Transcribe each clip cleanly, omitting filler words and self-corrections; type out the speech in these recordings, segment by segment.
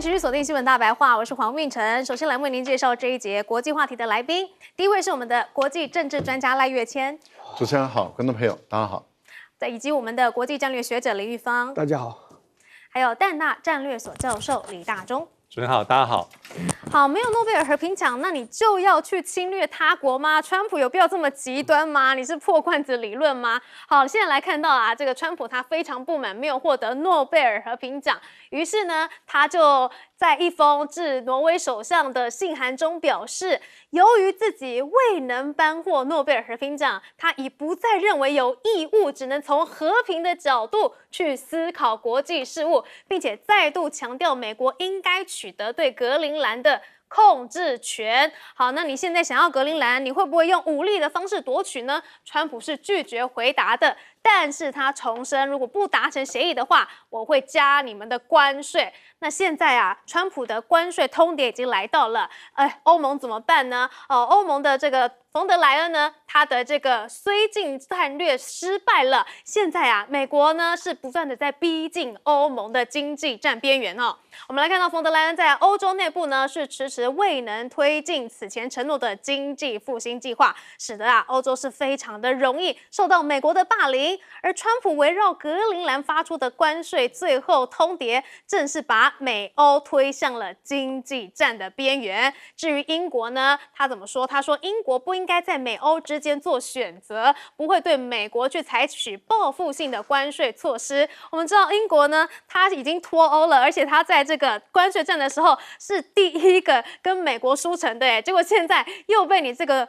迎持续锁定新闻大白话，我是黄运成。首先来为您介绍这一节国际话题的来宾，第一位是我们的国际政治专家赖岳谦。主持人好，观众朋友大家好。以及我们的国际战略学者林玉芳。大家好。还有淡大战略所教授李大中。主持人好，大家好。好，没有诺贝尔和平奖，那你就要去侵略他国吗？川普有必要这么极端吗？你是破罐子理论吗？好，现在来看到啊，这个川普他非常不满没有获得诺贝尔和平奖，于是呢，他就在一封致挪威首相的信函中表示，由于自己未能颁获诺贝尔和平奖，他已不再认为有义务，只能从和平的角度去思考国际事务，并且再度强调美国应该取得对格陵兰的控制权。好，那你现在想要格陵兰，你会不会用武力的方式夺取呢？川普是拒绝回答的，但是他重申，如果不达成协议的话，我会加你们的关税。那现在啊，川普的关税通牒已经来到了，欧盟怎么办呢？欧盟的这个冯德莱恩呢，他的这个绥靖战略失败了。现在啊，美国呢是不断的在逼近欧盟的经济战边缘哦。我们来看到冯德莱恩在欧洲内部呢是迟迟未能推进此前承诺的经济复兴计划，使得啊欧洲是非常的容易受到美国的霸凌。而川普围绕格陵兰发出的关税最后通牒，正是把美欧推向了经济战的边缘。至于英国呢，他怎么说？他说英国不应该在美欧之间做选择，不会对美国去采取报复性的关税措施。我们知道英国呢，他已经脱欧了，而且他在这个关税战的时候是第一个跟美国输成的，结果现在又被你这个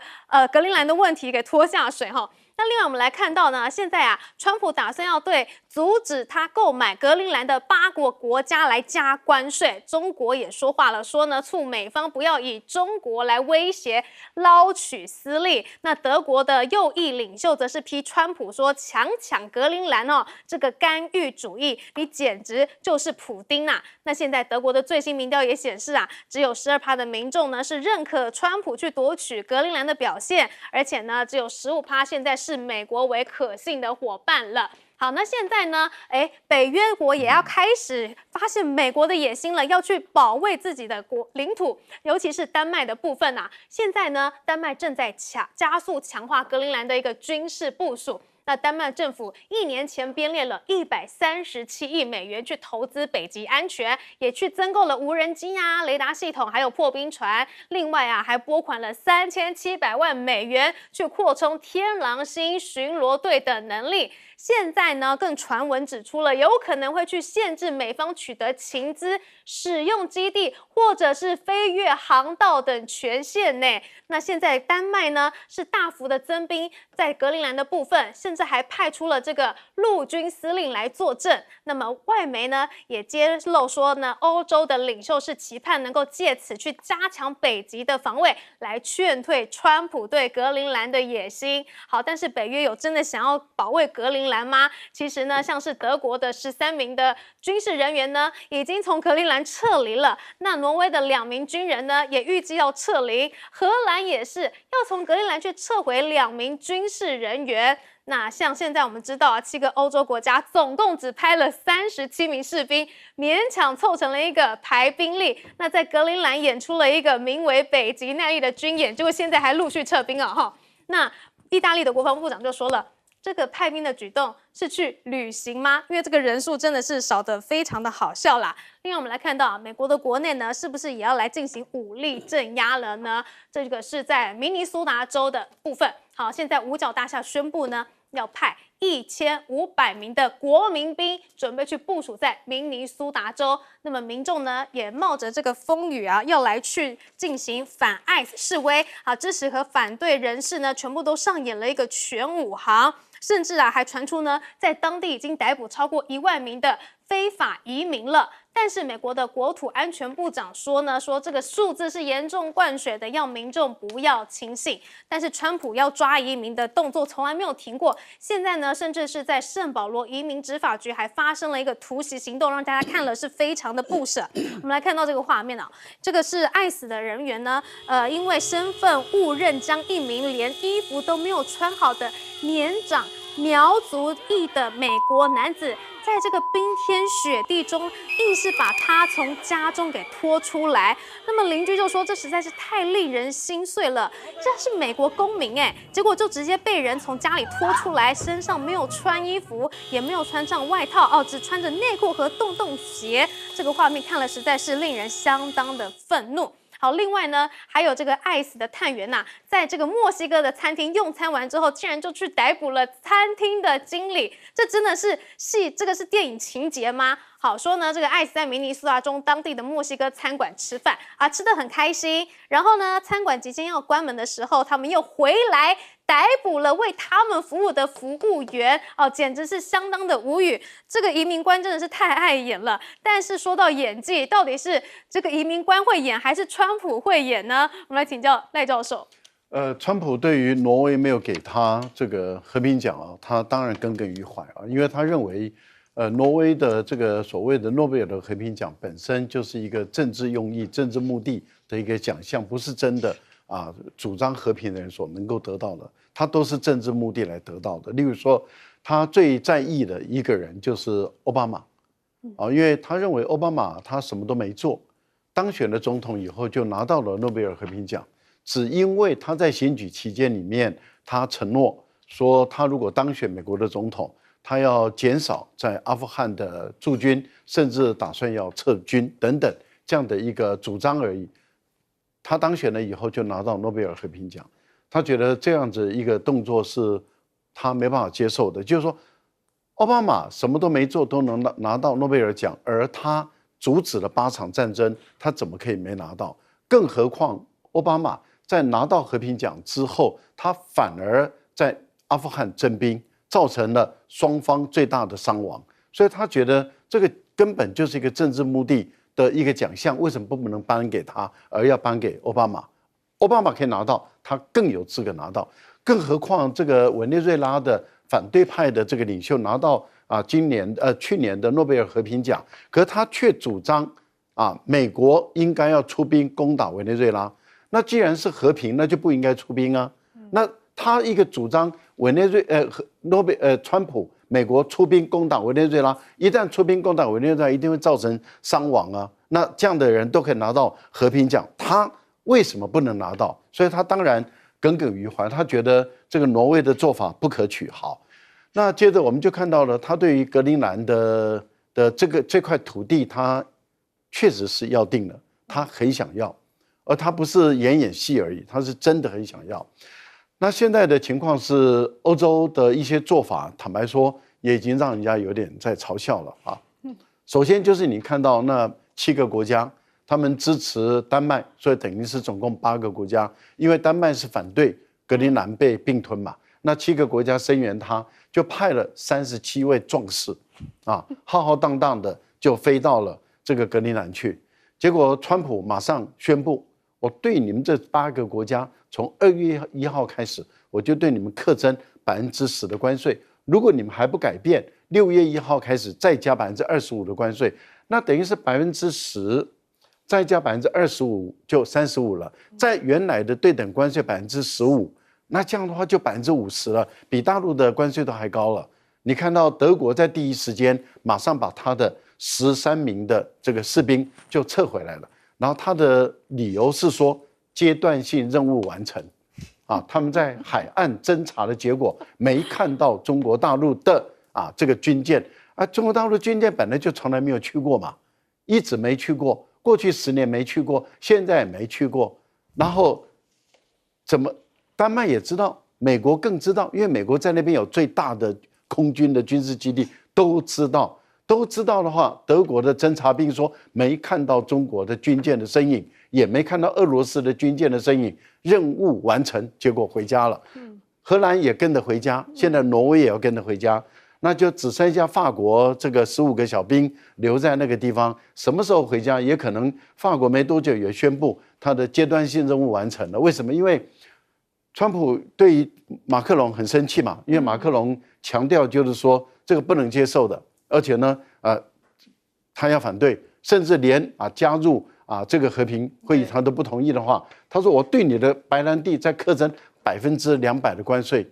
格陵兰的问题给拖下水哈。那另外我们来看到呢，现在啊，川普打算要对阻止他购买格陵兰的8个国家来加关税。中国也说话了，说呢，促美方不要以中国来威胁捞取私利。那德国的右翼领袖则是批川普说，强抢格陵兰哦，这个干预主义，你简直就是普丁啊。那现在德国的最新民调也显示啊，只有12%的民众呢是认可川普去夺取格陵兰的表现，而且呢，只有15%现在是美国为可信的伙伴了。好，那现在呢，北约国也要开始发现美国的野心了，要去保卫自己的领土，尤其是丹麦的部分啊。现在呢，丹麦正在加速强化格陵兰的一个军事部署。那丹麦政府1年前编列了137亿美元去投资北极安全，也去增购了无人机啊、雷达系统，还有破冰船。另外啊，还拨款了3700万美元去扩充天狼星巡逻队的能力。现在呢，更传闻指出了有可能会去限制美方取得情资、使用基地或者是飞越航道等权限呢。那现在丹麦呢是大幅的增兵在格陵兰的部分，甚至还派出了这个陆军司令来坐镇。那么外媒呢也揭露说呢，欧洲的领袖是期盼能够借此去加强北极的防卫，来劝退川普对格陵兰的野心。好，但是北约有真的想要保卫格陵兰吗？其实呢，像是德国的13名的军事人员呢，已经从格陵兰撤离了。那挪威的2名军人呢，也预计要撤离。荷兰也是要从格陵兰去撤回2名军事人员。那像现在我们知道啊，7个欧洲国家总共只派了37名士兵，勉强凑成了一个排兵力。那在格陵兰演出了一个名为北极耐力的军演，结果现在还陆续撤兵了哈。那意大利的国防部长就说了，这个派兵的举动是去旅行吗？因为这个人数真的是少得非常的好笑啦。另外我们来看到美国的国内呢，是不是也要来进行武力镇压了呢？这个是在明尼苏达州的部分。好，现在五角大厦宣布呢，要派1500名的国民兵准备去部署在明尼苏达州。那么民众呢也冒着这个风雨啊，要来去进行反ICE示威啊，支持和反对人士呢全部都上演了一个全武行。甚至啊还传出呢，在当地已经逮捕超过1万名的非法移民了。但是美国的国土安全部长说呢，说这个数字是严重灌水的，要民众不要轻信。但是川普要抓移民的动作从来没有停过，现在呢，甚至是在圣保罗移民执法局还发生了一个突袭行动，让大家看了是非常的不舍。我们来看到这个画面啊，这个是ICE的人员呢，因为身份误认，将一名连衣服都没有穿好的年长苗族裔的美国男子在这个冰天雪地中，硬是把他从家中给拖出来。那么邻居就说，这实在是太令人心碎了。这是美国公民结果就直接被人从家里拖出来，身上没有穿衣服，也没有穿上外套只穿着内裤和洞洞鞋。这个画面看了实在是令人相当的愤怒。好，另外呢，还有这个爱死的探员在这个墨西哥的餐厅用餐完之后，竟然就去逮捕了餐厅的经理，这真的是这个是电影情节吗？好说呢，这个艾斯在明尼苏达中当地的墨西哥餐馆吃饭吃得很开心。然后呢，餐馆即将要关门的时候，他们又回来逮捕了为他们服务的服务员简直是相当的无语。这个移民官真的是太爱演了。但是说到演技，到底是这个移民官会演，还是川普会演呢？我们来请教赖教授。川普对于挪威没有给他这个和平奖他当然耿耿于怀因为他认为。挪威的这个所谓的诺贝尔的和平奖本身就是一个政治用意、政治目的的一个奖项，不是真的主张和平的人所能够得到的，他都是政治目的来得到的。例如说，他最在意的一个人就是奥巴马，因为他认为奥巴马他什么都没做，当选了总统以后就拿到了诺贝尔和平奖，只因为他在选举期间里面，他承诺说他如果当选美国的总统。他要减少在阿富汗的驻军，甚至打算要撤军等等这样的一个主张而已。他当选了以后就拿到诺贝尔和平奖，他觉得这样子一个动作是他没办法接受的。就是说，奥巴马什么都没做都能拿到诺贝尔奖，而他阻止了8场战争，他怎么可以没拿到？更何况奥巴马在拿到和平奖之后，他反而在阿富汗征兵。造成了双方最大的伤亡，所以他觉得这个根本就是一个政治目的的一个奖项，为什么不能颁给他，而要颁给奥巴马？奥巴马可以拿到，他更有资格拿到，更何况这个委内瑞拉的反对派的这个领袖拿到去年的诺贝尔和平奖，可他却主张美国应该要出兵攻打委内瑞拉，那既然是和平，那就不应该出兵啊，那。他一个主张川普美国出兵攻打委内瑞拉，一旦出兵攻打委内瑞拉，一定会造成伤亡啊。那这样的人都可以拿到和平奖，他为什么不能拿到？所以他当然耿耿于怀，他觉得这个挪威的做法不可取。好，那接着我们就看到了他对于格陵兰的这块土地，他确实是要定了，他很想要，而他不是演戏而已，他是真的很想要。那现在的情况是，欧洲的一些做法，坦白说，也已经让人家有点在嘲笑了首先就是你看到那7个国家，他们支持丹麦，所以等于是总共8个国家，因为丹麦是反对格陵兰被并吞嘛，那7个国家声援他，就派了37位壮士浩浩荡荡的就飞到了这个格陵兰去。结果川普马上宣布，我对你们这8个国家。从2月1号开始，我就对你们课征10%的关税。如果你们还不改变，6月1号开始再加25%的关税，那等于是10%，再加25%就35%了。在原来的对等关税15%，那这样的话就50%了，比大陆的关税都还高了。你看到德国在第一时间马上把他的13名的这个士兵就撤回来了，然后他的理由是说。阶段性任务完成，他们在海岸侦察的结果没看到中国大陆的这个军舰，中国大陆军舰本来就从来没有去过嘛，一直没去过，过去10年没去过，现在也没去过，然后丹麦也知道，美国更知道，因为美国在那边有最大的空军的军事基地，都知道的话，德国的侦察兵说没看到中国的军舰的身影，也没看到俄罗斯的军舰的身影，任务完成，结果回家了。荷兰也跟着回家，现在挪威也要跟着回家，那就只剩下法国这个15个小兵留在那个地方，什么时候回家？也可能法国没多久也宣布他的阶段性任务完成了。为什么？因为川普对于马克龙很生气嘛，因为马克龙强调就是说这个不能接受的。而且呢，他要反对，甚至连加入这个和平会议他都不同意的话，他说我对你的白兰地再课征200%的关税。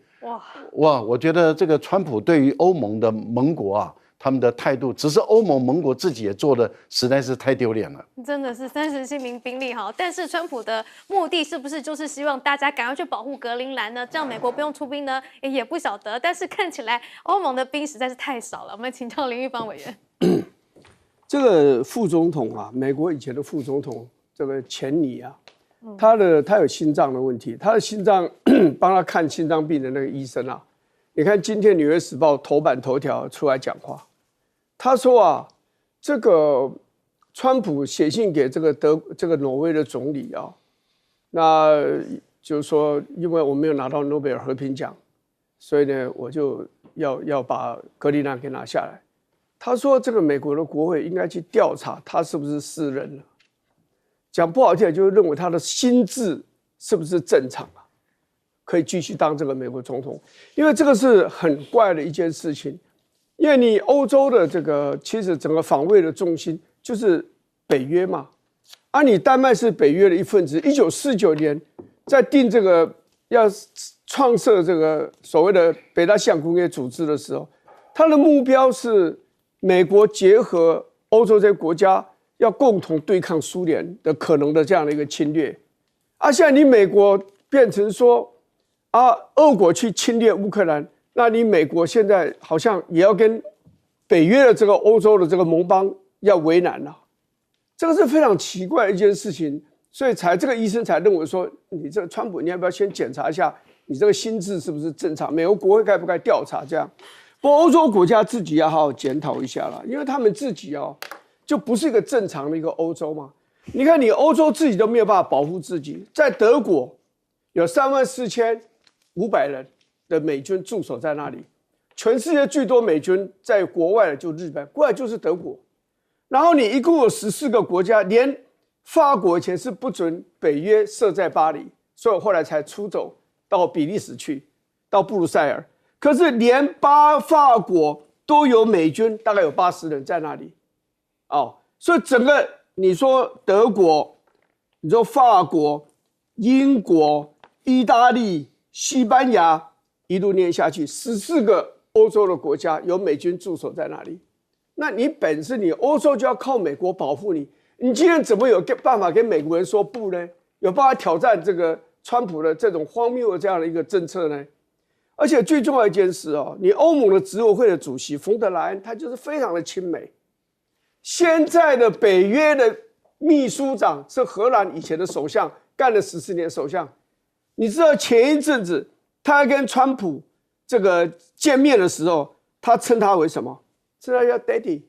哇，我觉得这个川普对于欧盟的盟国他们的态度，只是欧盟盟国自己也做的实在是太丢脸了。真的是37名兵力哈，但是川普的目的是不是就是希望大家赶快去保护格陵兰呢？这样美国不用出兵呢？也不晓得。但是看起来欧盟的兵实在是太少了。我们请教林玉芳委员。这个副总统啊，美国以前的副总统这个钱尼啊，他有心脏的问题，他的心脏帮他看心脏病的那个医生啊，你看今天《纽约时报》头版头条出来讲话，他说啊，这个川普写信给这个挪威的总理啊，那就是说，因为我没有拿到诺贝尔和平奖，所以呢，我就要把格陵兰给拿下来。他说，这个美国的国会应该去调查他是不是私人了。讲不好听，就是认为他的心智是不是正常啊，可以继续当这个美国总统。因为这个是很怪的一件事情，因为你欧洲的这个其实整个防卫的重心就是北约嘛，而你丹麦是北约的一份子。1949年在定这个要创设这个所谓的北大西洋工业组织的时候，它的目标是美国结合欧洲这些国家，要共同对抗苏联的可能的这样的一个侵略。现在你美国变成说俄国去侵略乌克兰，那你美国现在好像也要跟北约的这个欧洲的这个盟邦要为难了，这个是非常奇怪的一件事情。所以这个医生才认为说，你这个川普，你要不要先检查一下你这个心智是不是正常？美国国会该不该调查这样？不过欧洲国家自己要好好检讨一下了，因为他们自己就不是一个正常的一个欧洲嘛。你看，你欧洲自己都没有办法保护自己，在德国有34500人的美军驻守在那里，全世界最多美军在国外的就日本，国外就是德国。然后你一共有14个国家，连法国以前是不准北约设在巴黎，所以后来才出走到比利时去，到布鲁塞尔。可是连法国都有美军，大概有80人在那里，所以整个你说德国，你说法国、英国、意大利、西班牙，一路念下去，14个欧洲的国家有美军驻守在那里。那你本身你欧洲就要靠美国保护你，你今天怎么有办法跟美国人说不呢？有办法挑战这个川普的这种荒谬的这样的一个政策呢？而且最重要一件事你欧盟的执委会的主席冯德莱恩，他就是非常的亲美。现在的北约的秘书长是荷兰以前的首相，干了14年首相。你知道前一阵子他跟川普这个见面的时候，他称他为什么？称他叫 Daddy。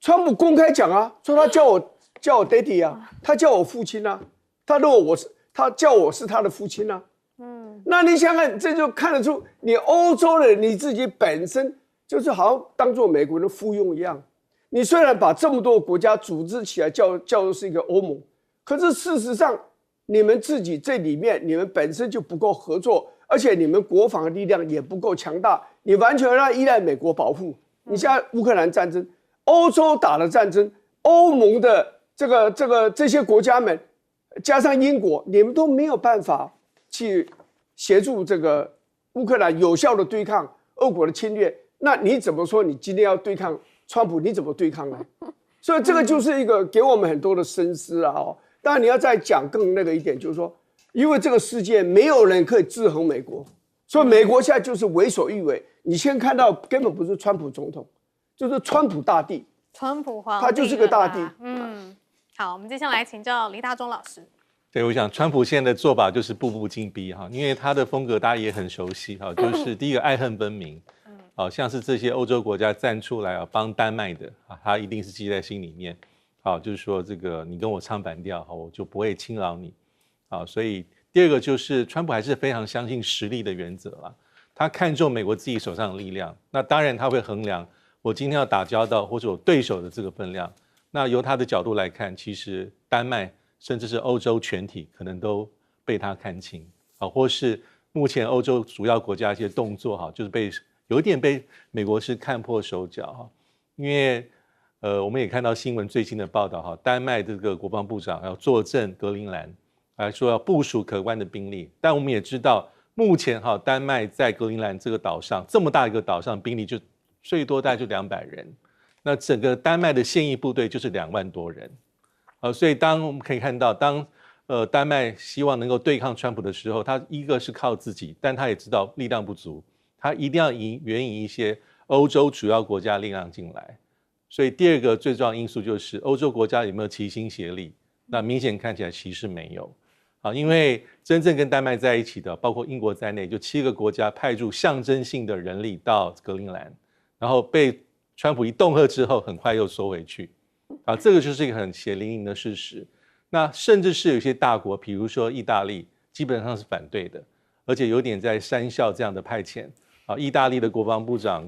川普公开讲说他叫我 Daddy 他叫我父亲他叫我是他的父亲那你想想，这就看得出你欧洲人你自己本身就是好像当做美国人的附庸一样。你虽然把这么多国家组织起来叫做是一个欧盟，可是事实上你们自己这里面你们本身就不够合作，而且你们国防的力量也不够强大，你完全要依赖美国保护。你现在乌克兰战争，欧洲打了战争，欧盟的这些国家们加上英国，你们都没有办法去协助这个乌克兰有效的对抗俄国的侵略，那你怎么说你今天要对抗川普，你怎么对抗呢？所以这个就是一个给我们很多的深思当然你要再讲更那个一点，就是说，因为这个世界没有人可以制衡美国，所以美国现在就是为所欲为。你先看到根本不是川普总统，就是川普大帝，川普皇帝，他就是个大帝。好，我们接下来请教黎大中老师。对，我想川普现在的做法就是步步紧逼因为他的风格大家也很熟悉就是第一个爱恨分明，像是这些欧洲国家站出来帮丹麦的他一定是记在心里面，就是说这个你跟我唱反调我就不会轻饶你，所以第二个就是川普还是非常相信实力的原则啦，他看重美国自己手上的力量，那当然他会衡量我今天要打交道或者我对手的这个分量，那由他的角度来看，其实丹麦甚至是欧洲全体可能都被他看清或是目前欧洲主要国家一些动作就是有一点被美国是看破手脚因为我们也看到新闻最新的报道丹麦这个国防部长要坐镇格陵兰，还说要部署可观的兵力，但我们也知道目前丹麦在格陵兰这个岛上这么大一个岛上兵力就最多大概就200人。那整个丹麦的现役部队就是2万多人。所以当我们可以看到，当丹麦希望能够对抗川普的时候，他一个是靠自己，但他也知道力量不足，他一定要援引一些欧洲主要国家力量进来。所以第二个最重要的因素就是欧洲国家有没有齐心协力？那明显看起来其实没有。因为真正跟丹麦在一起的，包括英国在内，就7个国家派驻象征性的人力到格陵兰，然后被川普一恫吓之后，很快又收回去。这个就是一个很血淋淋的事实。那甚至是有些大国，比如说意大利，基本上是反对的，而且有点在讪笑这样的派遣。意大利的国防部长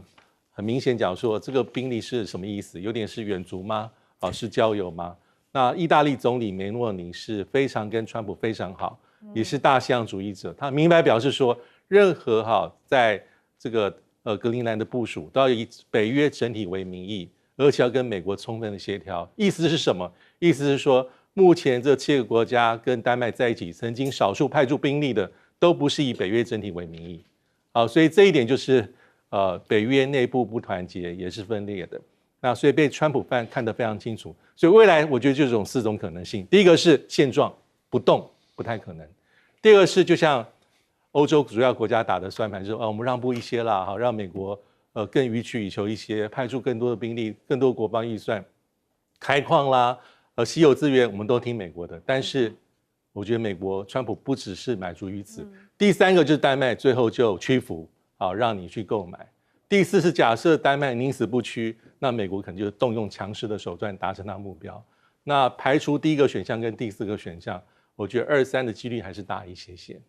很明显讲说，这个兵力是什么意思？有点是远足吗？是郊游吗？那意大利总理梅洛尼是非常跟川普非常好，也是大西洋主义者。他明白表示说，任何在这个格陵兰的部署都要以北约整体为名义，而且要跟美国充分的协调。意思是什么？意思是说，目前这7个国家跟丹麦在一起，曾经少数派驻兵力的，都不是以北约整体为名义。所以这一点就是北约内部不团结，也是分裂的。那所以被川普看得非常清楚。所以未来我觉得就这种4种可能性：第一个是现状不动，不太可能；第二个是就像欧洲主要国家打的算盘，就是我们让步一些啦，让美国更予取予求一些，派出更多的兵力、更多国防预算，开矿啦、稀有资源我们都听美国的。但是我觉得美国川普不只是满足于此。第三个就是丹麦最后就屈服，让你去购买。第4是假设丹麦宁死不屈，那美国可能就动用强势的手段达成它目标。那排除第1个选项跟第4个选项，我觉得2、3的几率还是大一些些。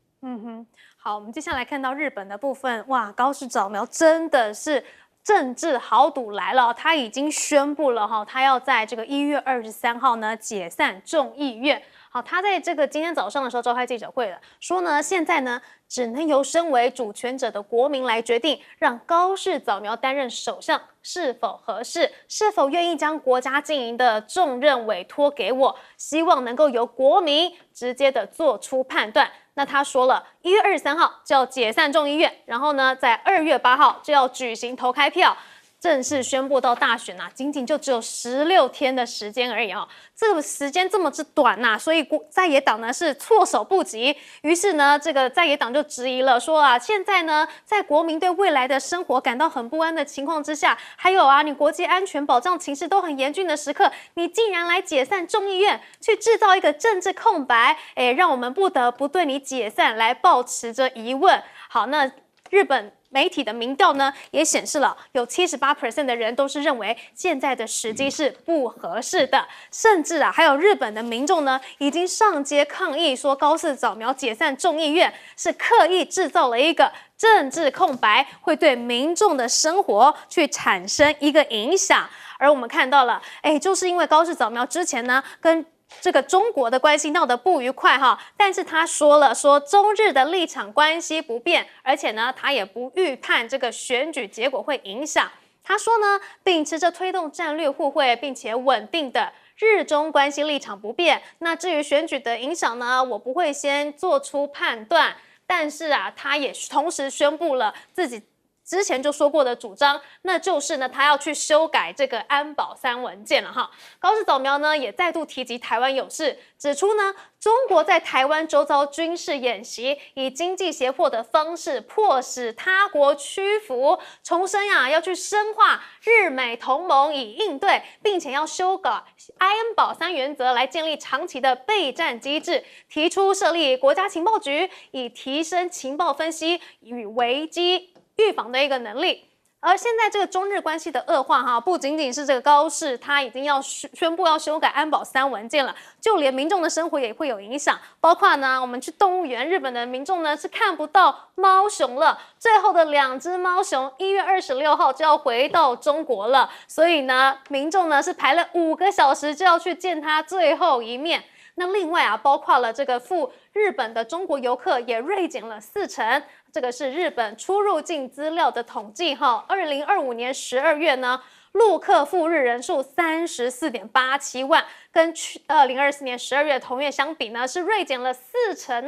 好，我们接下来看到日本的部分，哇，高市早苗真的是政治豪赌来了，他已经宣布了他要在这个1月23号呢解散众议院。好，他在这个今天早上的时候召开记者会了，说呢现在呢只能由身为主权者的国民来决定，让高市早苗担任首相是否合适，是否愿意将国家经营的重任委托给我，希望能够由国民直接的做出判断。那他说了，1月23号就要解散众议院，然后呢，在2月8号就要举行投开票，正式宣布到大选仅仅就只有16天的时间而已这个时间这么之短所以在野党呢是措手不及。于是呢，这个在野党就质疑了，说现在呢，在国民对未来的生活感到很不安的情况之下，还有你国际安全保障情势都很严峻的时刻，你竟然来解散众议院，去制造一个政治空白，让我们不得不对你解散来抱持着疑问。好，那日本媒体的民调呢，也显示了有78% 的人都是认为现在的时机是不合适的，甚至还有日本的民众呢，已经上街抗议说高市早苗解散众议院是刻意制造了一个政治空白，会对民众的生活去产生一个影响。而我们看到了，就是因为高市早苗之前呢跟这个中国的关系闹得不愉快但是他说中日的立场关系不变，而且呢他也不预判这个选举结果会影响。他说呢，秉持着推动战略互惠并且稳定的日中关系立场不变。那至于选举的影响呢，我不会先做出判断。但是他也同时宣布了自己之前就说过的主张，那就是呢，他要去修改这个安保3文件了高市早苗呢也再度提及台湾有事，指出呢，中国在台湾周遭军事演习，以经济胁迫的方式迫使他国屈服，重申要去深化日美同盟以应对，并且要修改安保3原则来建立长期的备战机制，提出设立国家情报局，以提升情报分析与危机预防的一个能力。而现在这个中日关系的恶化不仅仅是这个高市他已经要宣布要修改安保3文件了，就连民众的生活也会有影响。包括呢，我们去动物园，日本的民众呢是看不到猫熊了，最后的2只猫熊1月26号就要回到中国了，所以呢，民众呢是排了5个小时就要去见它最后一面。那另外包括了这个赴日本的中国游客也锐减了40%，这个是日本出入境资料的统计2025年12月呢，陆客赴日人数34.87万，跟2024年12月同月相比呢，是锐减了40%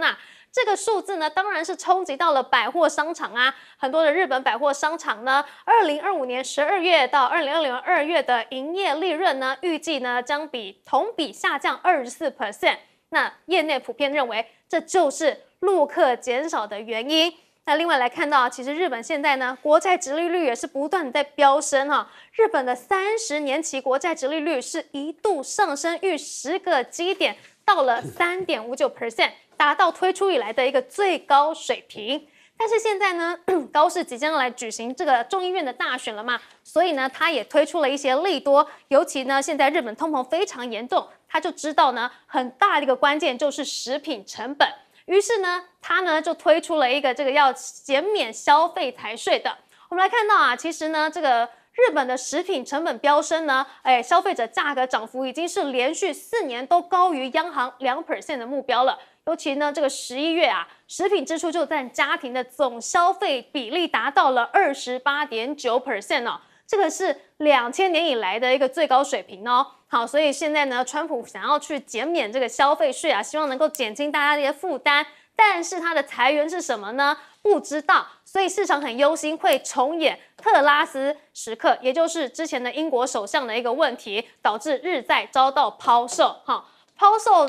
这个数字呢，当然是冲击到了百货商场啊，很多的日本百货商场呢，2025年12月到2020年2月的营业利润呢，预计呢将同比下降24%。那业内普遍认为，这就是陆客减少的原因。那另外来看到，其实日本现在呢，国债殖利率也是不断的在飙升哈。日本的30年期国债殖利率是一度上升逾10个基点，到了3.59%，达到推出以来的一个最高水平。但是现在呢，高市即将来举行这个众议院的大选了嘛，所以呢，他也推出了一些利多，尤其呢，现在日本通膨非常严重，他就知道呢，很大的一个关键就是食品成本，于是呢，他呢就推出了一个这个要减免消费财税的。我们来看到啊，其实呢，这个日本的食品成本飙升呢，消费者价格涨幅已经是连续4年都高于央行2% 的目标了。尤其呢，这个11月啊，食品支出就占家庭的总消费比例达到了28.9% 哦，这个是2000年以来的一个最高水平哦。好，所以现在呢，川普想要去减免这个消费税啊，希望能够减轻大家的一些负担，但是他的裁员是什么呢？不知道，所以市场很忧心会重演特拉斯时刻，也就是之前的英国首相的一个问题，导致日债遭到抛售。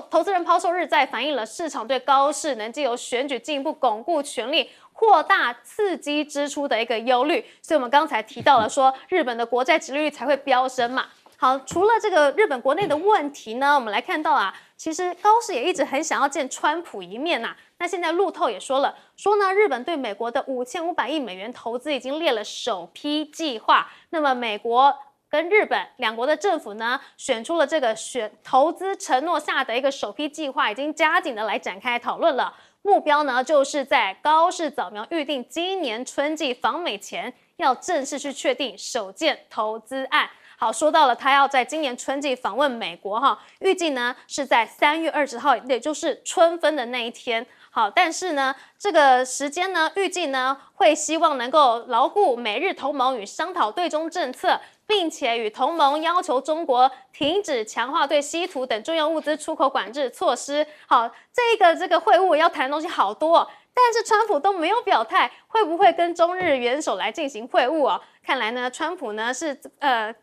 投资人抛售日债，反映了市场对高市能藉由选举进一步巩固权力、扩大刺激支出的一个忧虑。所以我们刚才提到了说，日本的国债殖利率才会飙升嘛。好，除了这个日本国内的问题呢，我们来看到啊，其实高市也一直很想要见川普一面呐。那现在路透也说了，说呢，日本对美国的5500亿美元投资已经列了首批计划。那么美国跟日本两国的政府呢，选出了这个投资承诺下的一个首批计划，已经加紧的来展开讨论了。目标呢，就是在高市早苗预定今年春季访美前，要正式去确定首件投资案。好，说到了他要在今年春季访问美国哈，预计呢是在3月20号，也就是春分的那一天。好，但是呢，这个时间呢，预计呢会希望能够牢固美日同盟与商讨对中政策，并且与同盟要求中国停止强化对稀土等重要物资出口管制措施。好，这个会晤要谈的东西好多哦，但是川普都没有表态，会不会跟中日元首来进行会晤哦？看来呢，川普呢是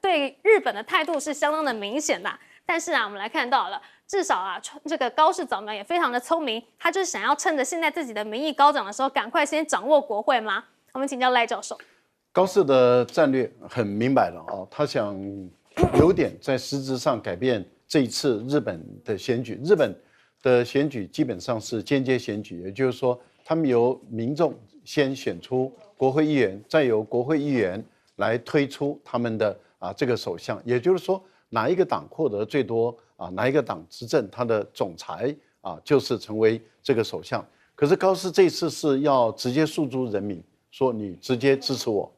对日本的态度是相当的明显的。但是啊，我们来看到了，至少啊，这个高市早苗也非常的聪明，他就是想要趁着现在自己的民意高涨的时候，赶快先掌握国会吗？我们请教赖教授。高市的战略很明白了啊，他想有点在实质上改变这一次日本的选举。日本的选举基本上是间接选举，也就是说，他们由民众先选出国会议员，再由国会议员来推出他们的这个首相。也就是说，哪一个党获得最多哪一个党执政，他的总裁就是成为这个首相。可是高市这次是要直接诉诸人民，说你直接支持我。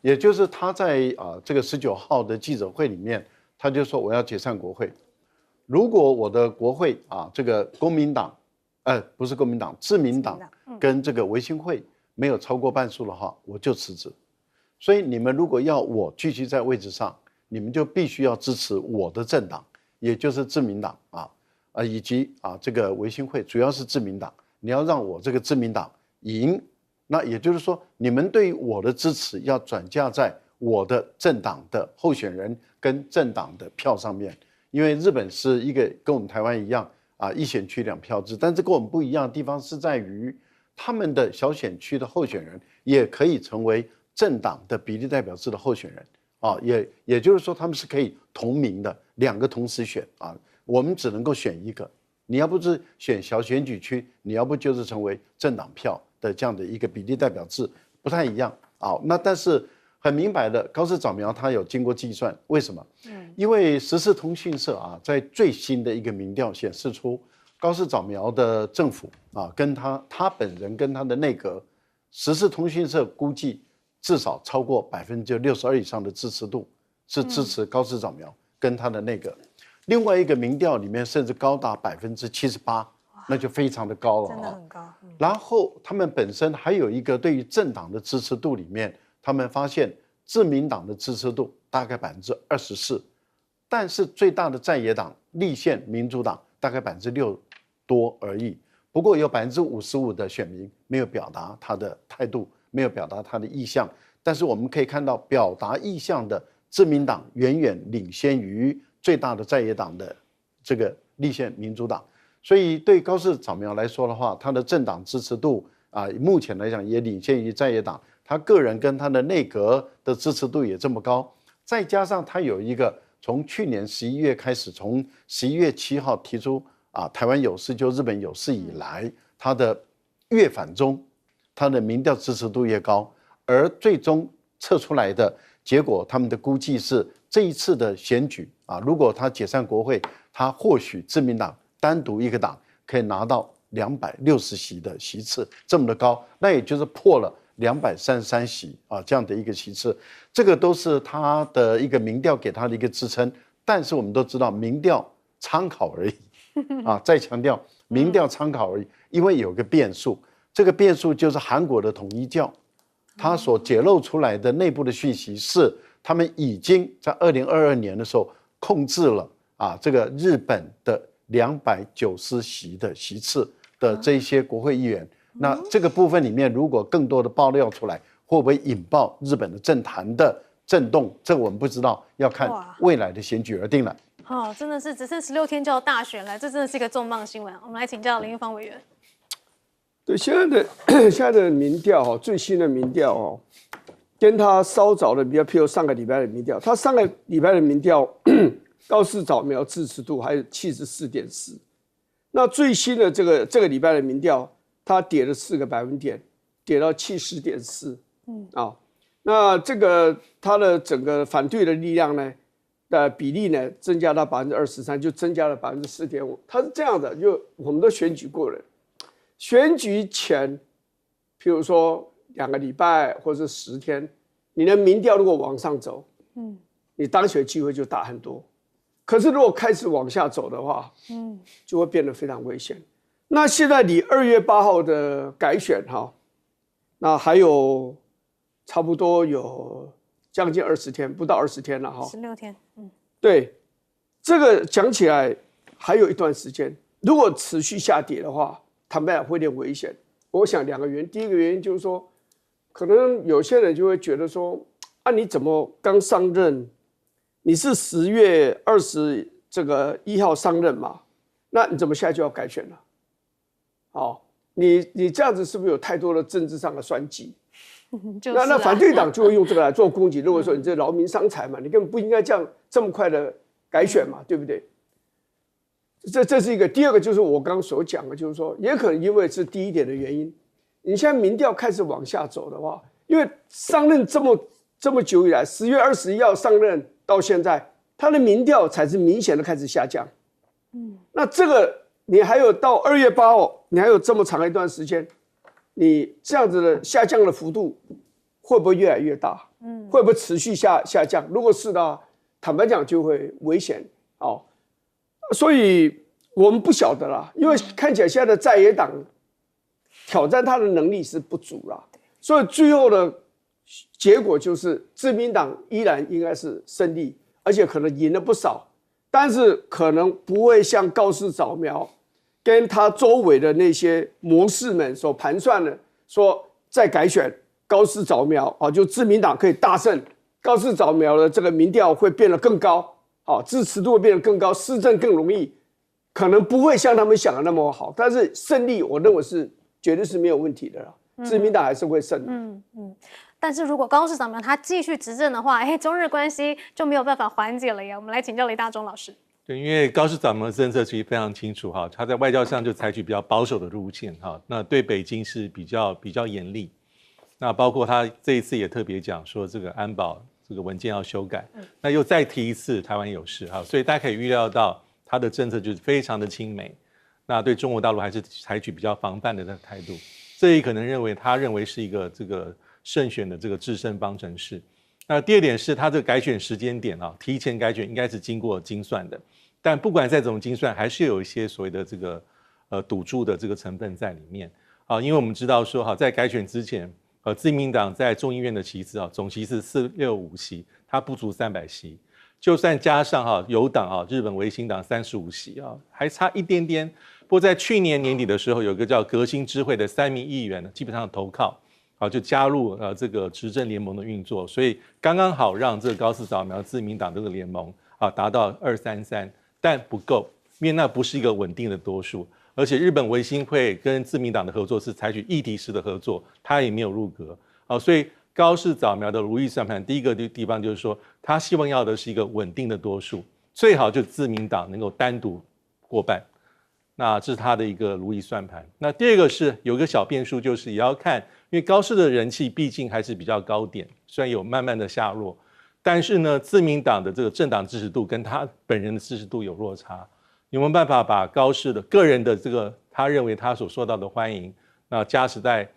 也就是他在这个19号的记者会里面，他就说我要解散国会。如果我的国会这个公民党，不是公民党，自民党跟这个维新会没有超过半数的话，我就辞职。所以你们如果要我继续在位置上，你们就必须要支持我的政党，也就是自民党以及这个维新会，主要是自民党。你要让我这个自民党赢。那也就是说，你们对我的支持要转嫁在我的政党的候选人跟政党的票上面，因为日本是一个跟我们台湾一样一选区2票制，但是跟我们不一样的地方是在于，他们的小选区的候选人也可以成为政党的比例代表制的候选人也就是说，他们是可以同名的，2个同时选我们只能够选一个，你要不是选小选举区，你要不就是成为政党票的这样的一个比例代表制，不太一样那但是很明白的，高市早苗他有经过计算，为什么？因为时事通讯社在最新的一个民调显示出，高市早苗的政府跟他本人跟他的内阁，时事通讯社估计至少超过62%以上的支持度是支持高市早苗跟他的内阁。另外一个民调里面甚至高达78%。那就非常的高了，真的很高。然后他们本身还有一个对于政党的支持度里面，他们发现自民党的支持度大概24%，但是最大的在野党立宪民主党大概6%多而已。不不过有55%的选民没有表达他的态度，没有表达他的意向。但是我们可以看到，表达意向的自民党远远领先于最大的在野党的这个立宪民主党。所以对高市早苗来说的话，他的政党支持度目前来讲也领先于在野党，他个人跟他的内阁的支持度也这么高，再加上他有一个从去年11月开始，从11月7号提出台湾有事就日本有事以来，他的越反中，他的民调支持度越高，而最终测出来的结果，他们的估计是这一次的选举如果他解散国会，他或许自民党单独一个党可以拿到260席的席次，这么的高，那也就是破了233席这样的一个席次，这个都是他的一个民调给他的一个支撑。但是我们都知道，民调参考而已再强调民调参考而已，因为有个变数，这个变数就是韩国的统一教，他所揭露出来的内部的讯息是，他们已经在2022年的时候控制了这个日本的290席的席次的这些国会议员。那这个部分里面，如果更多的爆料出来，会不会引爆日本的政坛的震动？这个我们不知道，要看未来的选举而定了。真的是只剩16天就要大选了，这真的是一个重磅新闻。我们来请教林玉芳委员。对，现在的民调最新的民调跟他稍早的比较，譬如上个礼拜的民调，他上个礼拜的民调高市早苗支持度还有74.4%，那最新的这个礼拜的民调，他跌了4个百分点，跌到70.4%。那这个他的整个反对的力量呢？比例呢增加到23%，就增加了4.5%。它是这样的，就我们都选举过了，选举前，譬如说2个礼拜或者10天，你的民调如果往上走，你当选机会就大很多。可是如果开始往下走的话，就会变得非常危险。那现在离2月8号的改选那还有差不多有将近20天，不到20天了16天。对，这个讲起来还有一段时间。如果持续下跌的话，坦白讲会有点危险。我想2个原因，第一个原因就是说，可能有些人就会觉得说，你怎么刚上任？你是10月21号上任嘛？那你怎么现在就要改选了？你这样子是不是有太多的政治上的算计？那反对党就会用这个来做攻击。如果说你这劳民伤财嘛，你根本不应该这么快的改选嘛，对不对？这是一个。第二个就是我刚刚所讲的，就是说，也可能因为是第一点的原因，你现在民调开始往下走的话，因为上任这么久以来，10月21号上任到现在，他的民调才是明显的开始下降。那这个你还有到2月8号，你还有这么长一段时间。你这样子的下降的幅度会不会越来越大？会不会持续下降？如果是的话，坦白讲就会危险所以我们不晓得啦，因为看起来现在的在野党挑战他的能力是不足啦，所以最后的结果就是自民党依然应该是胜利，而且可能赢了不少，但是可能不会像高市早苗跟他周围的那些谋士们所盘算的，说再改选高市早苗就自民党可以大胜，高市早苗的这个民调会变得更高，支持度会变得更高，施政更容易，可能不会像他们想的那么好，但是胜利我认为是绝对是没有问题的啦，自民党还是会胜的。但是如果高市早苗他继续执政的话，中日关系就没有办法缓解了呀。我们来请教雷大中老师。对，因为高市早苗的政策其实非常清楚他在外交上就采取比较保守的路线那对北京是比较严厉。那包括他这一次也特别讲说这个安保这个文件要修改，那又再提一次台湾有事所以大家可以预料到他的政策就是非常的亲美，那对中国大陆还是采取比较防范的态度。这也可能他认为是一个这个胜选的这个制胜方程式。那第二点是他这个改选时间点提前改选应该是经过精算的，但不管再怎么精算，还是有一些所谓的这个赌注的这个成分在里面因为我们知道说在改选之前自民党在众议院的席次总席次465席，它不足300席，就算加上友党日本维新党35席还差一点点。不过在去年年底的时候，有一个叫革新智慧的3名议员呢，基本上投靠就加入这个执政联盟的运作，所以刚刚好让这个高市早苗自民党这个联盟达到233，但不够，因为那不是一个稳定的多数，而且日本维新会跟自民党的合作是采取议题式的合作，他也没有入阁所以高市早苗的如意算盘，第一个地方就是说，他希望要的是一个稳定的多数，最好就自民党能够单独过半。那这是他的一个如意算盘。那第二个是有一个小变数，就是也要看，因为高市的人气毕竟还是比较高点，虽然有慢慢的下落，但是呢，自民党的这个政党支持度跟他本人的支持度有落差，有没有办法把高市的个人的这个他认为他所受到的欢迎，那加持在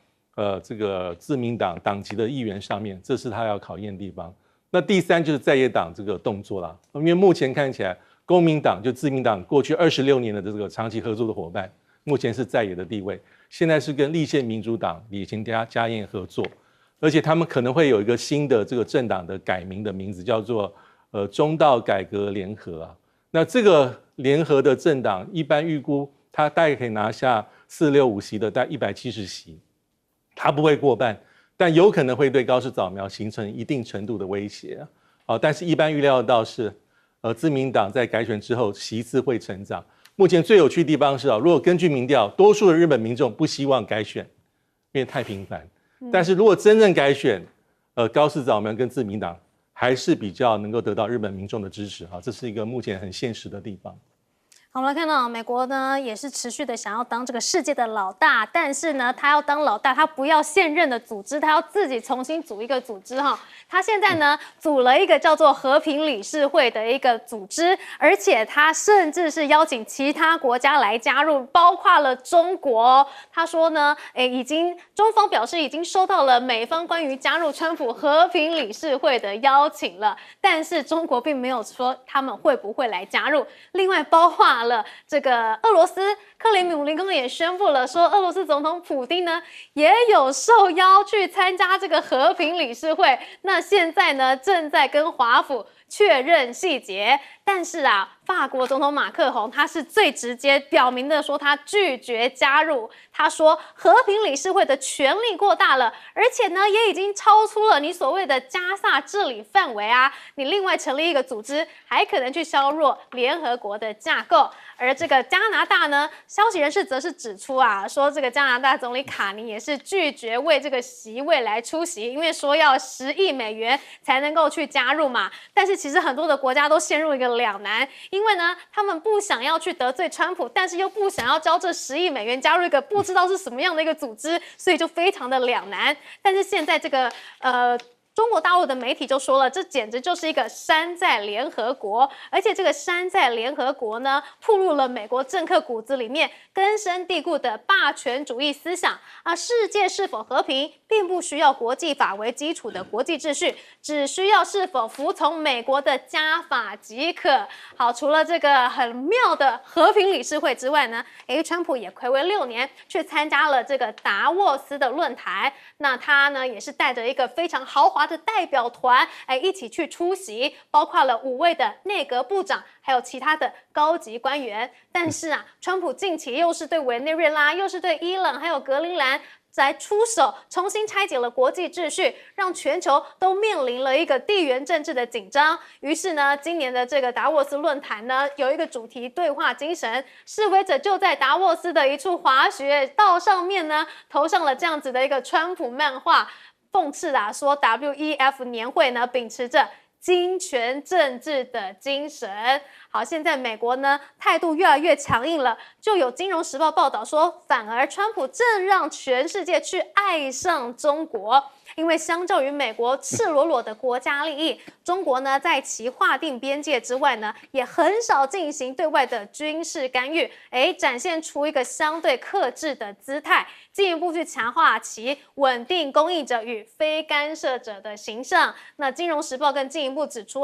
这个自民党党籍的议员上面，这是他要考验的地方。那第三就是在野党这个动作啦，因为目前看起来，公民党就自民党过去26年的这个长期合作的伙伴，目前是在野的地位，现在是跟立宪民主党李清家燕合作，而且他们可能会有一个新的这个政党的改名的名字，叫做中道改革联合那这个联合的政党，一般预估它大概可以拿下465席的大概170席，它不会过半，但有可能会对高市早苗形成一定程度的威胁但是一般预料到是。自民党在改选之后席次会成长。目前最有趣的地方是如果根据民调，多数的日本民众不希望改选，因为太频繁。但是如果真正改选，高市早苗跟自民党还是比较能够得到日本民众的支持这是一个目前很现实的地方。好，我们来看到美国呢也是持续的想要当这个世界的老大，但是呢，他要当老大，他不要现任的组织，他要自己重新组一个组织他现在呢组了一个叫做和平理事会的一个组织，而且他甚至是邀请其他国家来加入，包括了中国。他说呢，中方表示已经收到了美方关于加入川普和平理事会的邀请了，但是中国并没有说他们会不会来加入。另外包括了这个俄罗斯，克里姆林宫也宣布了说，俄罗斯总统普丁呢也有受邀去参加这个和平理事会。那现在呢正在跟华府确认细节，但是法国总统马克宏他是最直接表明的说他拒绝加入。他说和平理事会的权力过大了，而且呢也已经超出了你所谓的加萨治理范围你另外成立一个组织，还可能去削弱联合国的架构。而这个加拿大呢，消息人士则是指出说这个加拿大总理卡尼也是拒绝为这个席位来出席，因为说要10亿美元才能够去加入嘛。但是其实很多的国家都陷入一个两难，因为呢他们不想要去得罪川普，但是又不想要交这10亿美元加入一个不知道是什么样的一个组织，所以就非常的两难。但是现在这个中国大陆的媒体就说了，这简直就是一个山寨联合国，而且这个山寨联合国呢，暴露了美国政客骨子里面根深蒂固的霸权主义思想世界是否和平，并不需要国际法为基础的国际秩序，只需要是否服从美国的家法即可。好，除了这个很妙的和平理事会之外呢，川普也睽违6年去参加了这个达沃斯的论坛，那他呢也是带着一个非常豪华的代表团一起去出席，包括了5位的内阁部长，还有其他的高级官员。但是川普近期又是对委内瑞拉，又是对伊朗，还有格陵兰来出手，重新拆解了国际秩序，让全球都面临了一个地缘政治的紧张。于是呢，今年的这个达沃斯论坛呢，有一个主题对话精神，示威者就在达沃斯的一处滑雪道上面呢，投上了这样子的一个川普漫画，讽刺说 WEF 年会呢秉持着金权政治的精神。好，现在美国呢态度越来越强硬了，就有《金融时报》报道说，反而川普正让全世界去爱上中国。因为相较于美国赤裸裸的国家利益，中国呢在其划定边界之外呢，也很少进行对外的军事干预，展现出一个相对克制的姿态，进一步去强化其稳定供应者与非干涉者的形象。那《金融时报》更进一步指出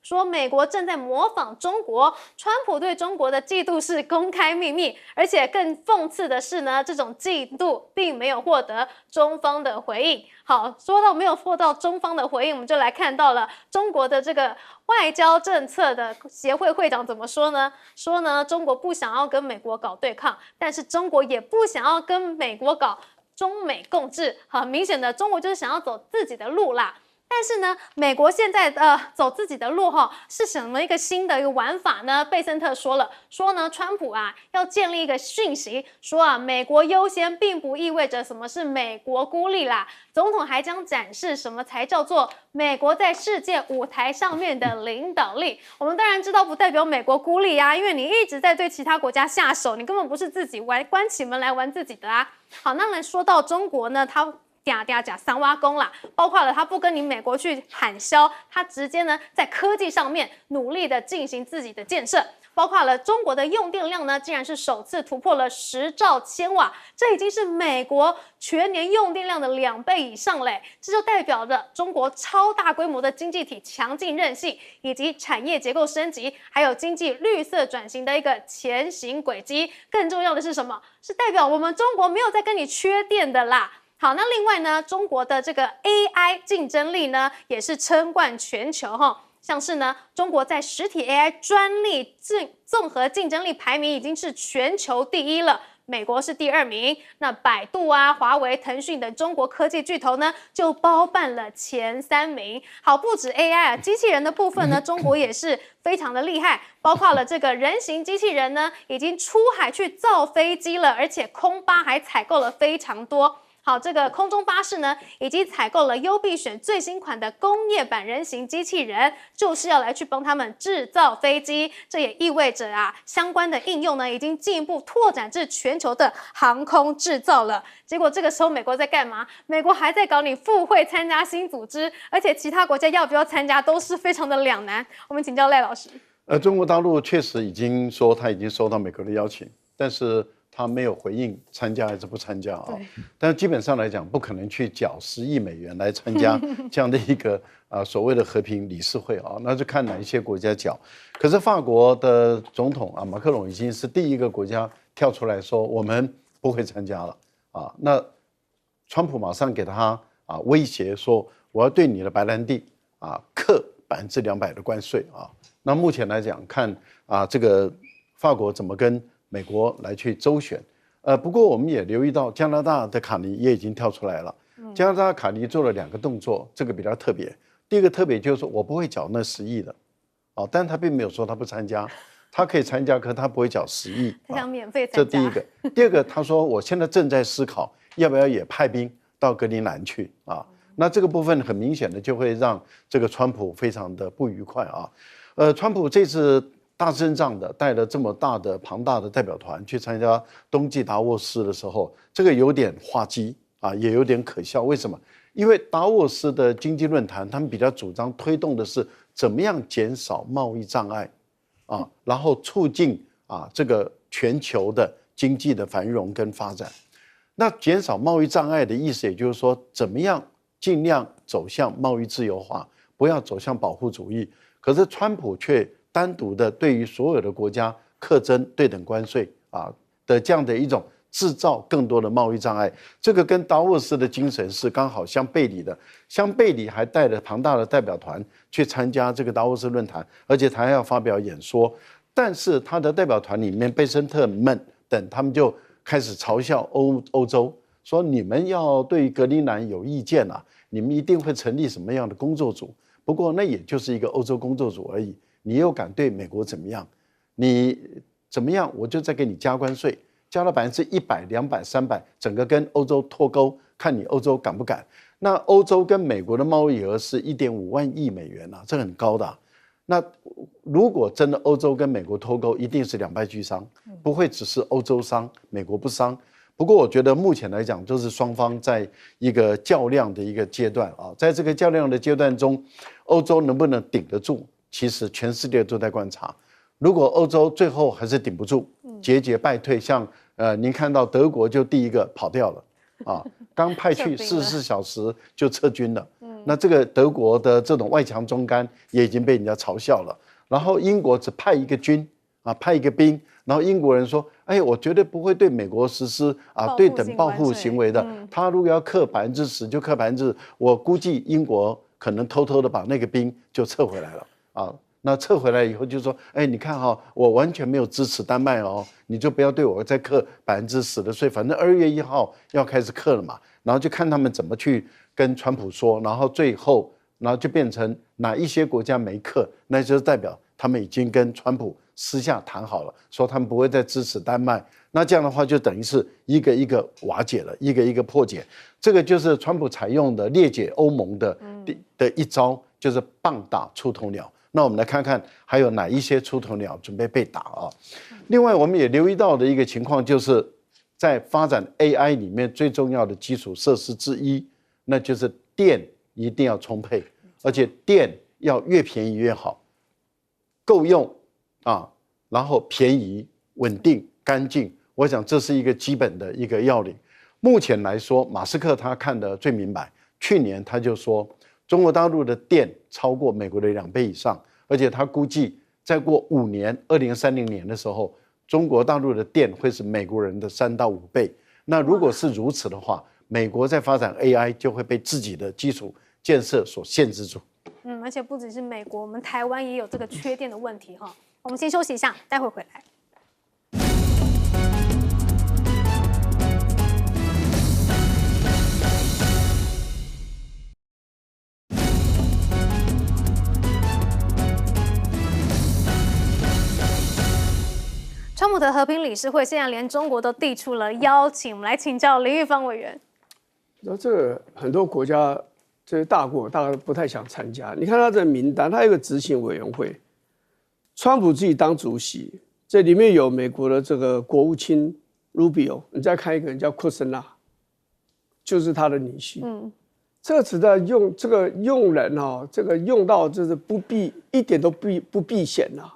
说美国正在模仿中国，川普对中国的嫉妒是公开秘密，而且更讽刺的是呢，这种嫉妒并没有获得中方的回应。好，说到没有获到中方的回应，我们就来看到了中国的这个外交政策的协会会长怎么说呢？说呢，中国不想要跟美国搞对抗，但是中国也不想要跟美国搞中美共治。很明显的，中国就是想要走自己的路啦。但是呢，美国现在走自己的路是什么一个新的一个玩法呢？贝森特说呢，川普要建立一个讯息，说美国优先并不意味着什么是美国孤立啦。总统还将展示什么才叫做美国在世界舞台上面的领导力。我们当然知道不代表美国孤立因为你一直在对其他国家下手，你根本不是自己关起门来玩自己的好，那么说到中国呢，它假三挖工啦，包括了他不跟你美国去喊销，他直接呢在科技上面努力的进行自己的建设，包括了中国的用电量呢，竟然是首次突破了10兆千瓦，这已经是美国全年用电量的2倍以上嘞，这就代表着中国超大规模的经济体强劲韧性，以及产业结构升级，还有经济绿色转型的一个前行轨迹。更重要的是什么？是代表我们中国没有在跟你缺电的啦。好，那另外呢，中国的这个 AI 竞争力呢，也是称冠全球像是呢，中国在实体 AI 专利综合竞争力排名已经是全球第1了，美国是第2名。那百度华为、腾讯等中国科技巨头呢，就包办了前3名。好，不止 AI 机器人的部分呢，中国也是非常的厉害，包括了这个人形机器人呢，已经出海去造飞机了，而且空巴还采购了非常多。好，这个空中巴士呢，已经采购了优必选最新款的工业版人形机器人，就是要来去帮他们制造飞机。这也意味着相关的应用呢，已经进一步拓展至全球的航空制造了。结果这个时候美国在干嘛？美国还在搞你赴会参加新组织，而且其他国家要不要参加都是非常的两难。我们请教赖老师。中国大陆确实已经说他已经收到美国的邀请，但是他没有回应参加还是不参加但是基本上来讲，不可能去缴10亿美元来参加这样的一个所谓的和平理事会那就看哪一些国家缴。可是法国的总统马克龙已经是第1个国家跳出来说我们不会参加了那川普马上给他威胁说我要对你的白兰地课200%的关税那目前来讲看这个法国怎么跟美国来去周旋，不过我们也留意到加拿大的卡尼也已经跳出来了。加拿大卡尼做了2个动作，这个比较特别。第一个特别就是说我不会缴那10亿的，但他并没有说他不参加，他可以参加，可他不会缴10亿，他想免费参加。这第一个。第二个，他说我现在正在思考要不要也派兵到格陵兰去那这个部分很明显的就会让这个川普非常的不愉快川普这次大阵仗的带了这么庞大的代表团去参加冬季达沃斯的时候，这个有点滑稽也有点可笑。为什么？因为达沃斯的经济论坛，他们比较主张推动的是怎么样减少贸易障碍然后促进这个全球的经济的繁荣跟发展。那减少贸易障碍的意思，也就是说怎么样尽量走向贸易自由化，不要走向保护主义。可是川普却单独的对于所有的国家课征对等关税的这样的一种制造更多的贸易障碍，这个跟达沃斯的精神是刚好相背离的。相背离还带着庞大的代表团去参加这个达沃斯论坛，而且他还要发表演说。但是他的代表团里面，贝森特们等他们就开始嘲笑欧洲，说你们要对格陵兰有意见你们一定会成立什么样的工作组？不过那也就是一个欧洲工作组而已。你又敢对美国怎么样？你怎么样，我就再给你加关税，加了100%、200%、300%，整个跟欧洲脱钩，看你欧洲敢不敢。那欧洲跟美国的贸易额是1.5万亿美元这很高的那如果真的欧洲跟美国脱钩，一定是两败俱伤，不会只是欧洲伤，美国不伤。不过我觉得目前来讲，就是双方在一个较量的一个阶段在这个较量的阶段中，欧洲能不能顶得住？其实全世界都在观察，如果欧洲最后还是顶不住，节节败退，像您看到德国就第1个跑掉了刚派去44小时就撤军了那这个德国的这种外强中干也已经被人家嘲笑了。然后英国只派一个军啊，派一个兵，然后英国人说，哎，我绝对不会对美国实施对等报复行为的。他如果要克10%就克10%，我估计英国可能偷偷的把那个兵就撤回来了啊。那撤回来以后就说，哎，你看哈，我完全没有支持丹麦哦，你就不要对我再课10%的税，反正2月1号要开始课了嘛。然后就看他们怎么去跟川普说，然后最后，然后就变成哪一些国家没课，那就是代表他们已经跟川普私下谈好了，说他们不会再支持丹麦。那这样的话就等于是一个一个瓦解了，一个一个破解。这个就是川普采用的裂解欧盟的一招，就是棒打出头鸟。那我们来看看还有哪一些出头鸟准备被打啊？另外，我们也留意到的一个情况，就是在发展 AI 里面最重要的基础设施之一，那就是电一定要充沛，而且电要越便宜越好，够用啊，然后便宜、稳定、干净。我想这是一个基本的一个要领。目前来说，马斯克他看得最明白，去年他就说，中国大陆的电超过美国的2倍以上，而且他估计再过5年，2030年的时候，中国大陆的电会是美国人的3到5倍。那如果是如此的话，美国在发展 AI 就会被自己的基础建设所限制住。而且不只是美国，我们台湾也有这个缺电的问题哈。我们先休息一下，待会回来。川普的和平理事会现在连中国都递出了邀请，我们来请教林玉芳委员。那这个很多国家，这些大国大概不太想参加。你看他的名单，他有一个执行委员会，川普自己当主席，这里面有美国的这个国务卿 Rubio， 你再看一个人叫库森纳，就是他的女婿。这个词的用这个用人哦，这个用到就是一点都不避嫌呐。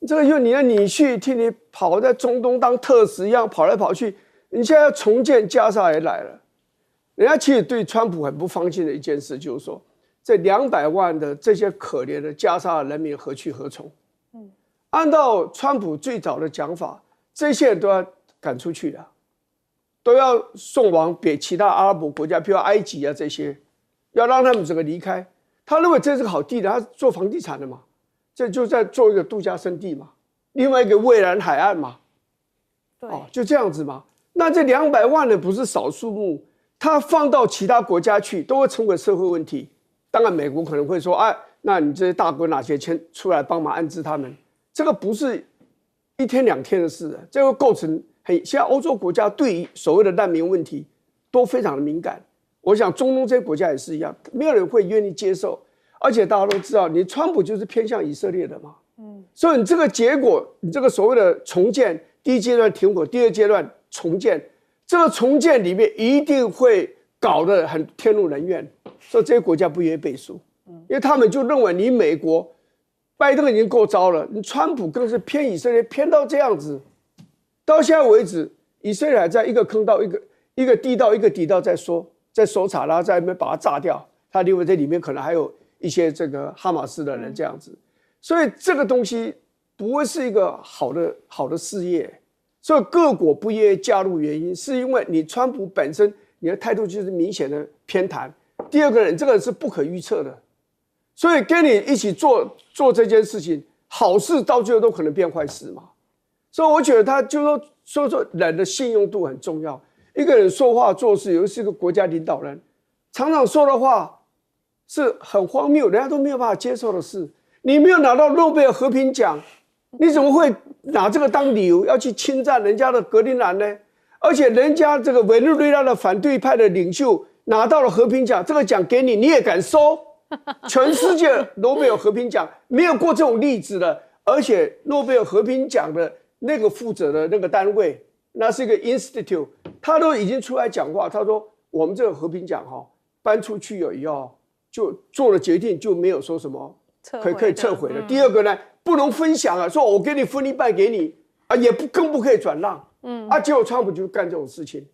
这个用你的女婿替你跑在中东当特使一样跑来跑去，你现在要重建加沙也来了。人家其实对川普很不放心的一件事，就是说这200万的这些可怜的加沙的人民何去何从？按照川普最早的讲法，这些人都要赶出去的，都要送往其他阿拉伯国家，譬如埃及啊这些，要让他们整个离开。他认为这是个好地的，他做房地产的嘛。这就在做一个度假胜地嘛，另外一个蔚蓝海岸嘛，对，就这样子嘛。那这200万的不是少数目，它放到其他国家去，都会成为社会问题。当然，美国可能会说，哎，那你这些大国哪些钱出来帮忙安置他们？这个不是1天2天的事，这个构成现在欧洲国家对于所谓的难民问题都非常的敏感。我想中东这些国家也是一样，没有人会愿意接受。而且大家都知道，你川普就是偏向以色列的嘛，所以你这个结果，你这个所谓的重建，第一阶段停火，第二阶段重建，这个重建里面一定会搞得很天怒人怨，所以这些国家不愿意背书，因为他们就认为你美国，拜登已经够糟了，你川普更是偏以色列偏到这样子，到现在为止，以色列还在一个坑道一个地道一个底道在搜查，然后在那边把它炸掉，他认为这里面可能还有一些这个哈马斯的人这样子，所以这个东西不会是一个好的事业，所以各国不愿意加入原因是因为你川普本身你的态度就是明显的偏袒，第二个人这个人是不可预测的，所以跟你一起做这件事情，好事到最后都可能变坏事嘛，所以我觉得他就说人的信用度很重要，一个人说话做事，尤其是一个国家领导人，常常说的话是很荒谬，人家都没有办法接受的事。你没有拿到诺贝尔和平奖，你怎么会拿这个当理由要去侵占人家的格陵兰呢？而且人家这个委内瑞拉的反对派的领袖拿到了和平奖，这个奖给你，你也敢收？全世界诺贝尔和平奖没有过这种例子的，而且诺贝尔和平奖的那个负责的那个单位，那是一个 institute， 他都已经出来讲话，他说我们这个和平奖搬出去以后。就做了决定，就没有说什么可以撤回的。第二个呢，不能分享啊，说我给你分一半给你啊，也更不可以转让。结果川普就干这种事情，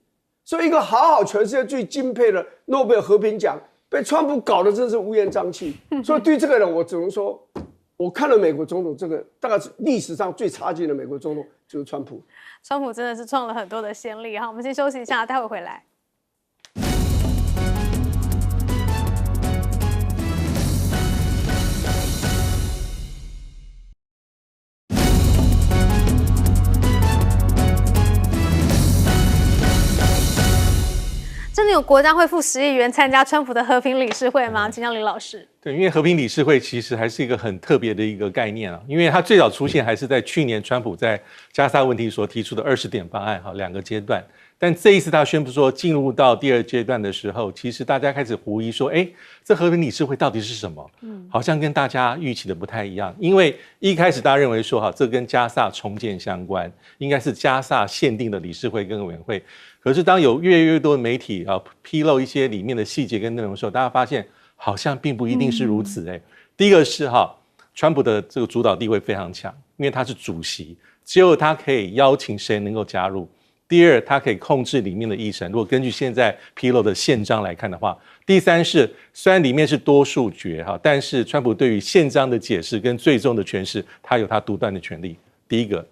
所以一个好全世界最敬佩的诺贝尔和平奖被川普搞得真是乌烟瘴气。所以对这个人，我只能说，我看了美国总统这个大概是历史上最差劲的美国总统就是川普。川普真的是创了很多的先例哈。我们先休息一下，待会回来。真的有国家会付10亿元参加川普的和平理事会吗？请教李老师。对，因为和平理事会其实还是一个很特别的一个概念啊，因为它最早出现还是在去年川普在加沙问题所提出的20点方案2个阶段，但这一次他宣布说进入到第2阶段的时候，其实大家开始狐疑说，这和平理事会到底是什么？好像跟大家预期的不太一样，因为一开始大家认为说这跟加沙重建相关，应该是加沙限定的理事会跟委员会。可是当有越来越多的媒体披露一些里面的细节跟内容的时候，大家发现好像并不一定是如此。第一个是川普的这个主导地位非常强，因为他是主席，只有他可以邀请谁能够加入。第二，他可以控制里面的议程，如果根据现在披露的宪章来看的话。第三是，虽然里面是多数决但是川普对于宪章的解释跟最终的诠释，他有他独断的权利。第一个。